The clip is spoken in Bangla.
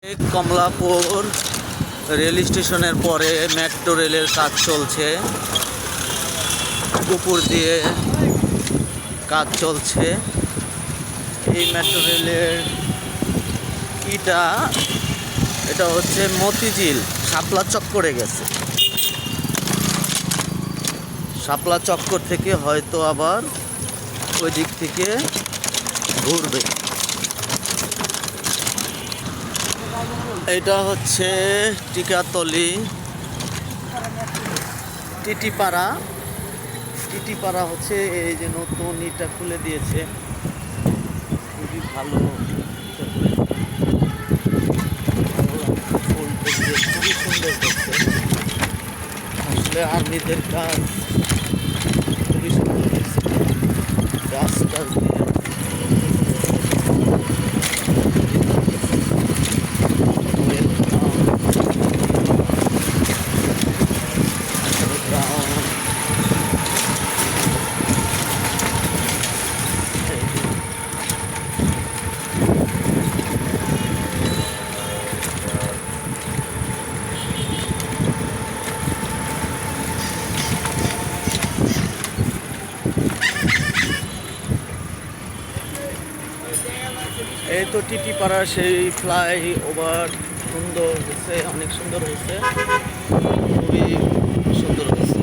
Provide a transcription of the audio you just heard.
কমলাপুর রেল স্টেশনের পরে মেট্রো রেলের কাজ চলছে। উপর দিয়ে কাজ চলছে। এই মেট্রো রেলের এটা হচ্ছে মতিঝিল শাপলা চক্করে গেছে। শাপলা চক্কর থেকে হয়তো আবার ওই দিক থেকে ঘুরবে। এটা হচ্ছে টিকাতলি টিটিপাড়া হচ্ছে এই যে নতুন ইটা খুলে দিয়েছে, খুবই ভালো। খুবই সুন্দর করছে আসলে আর্মিদের কাজ, খুবই সুন্দর করছে গাছ টাছ দিয়ে। এই তো টিটিপাড়ার সেই ফ্লাই ওভার সুন্দর হয়েছে, অনেক সুন্দর হয়েছে, খুবই সুন্দর হয়েছে।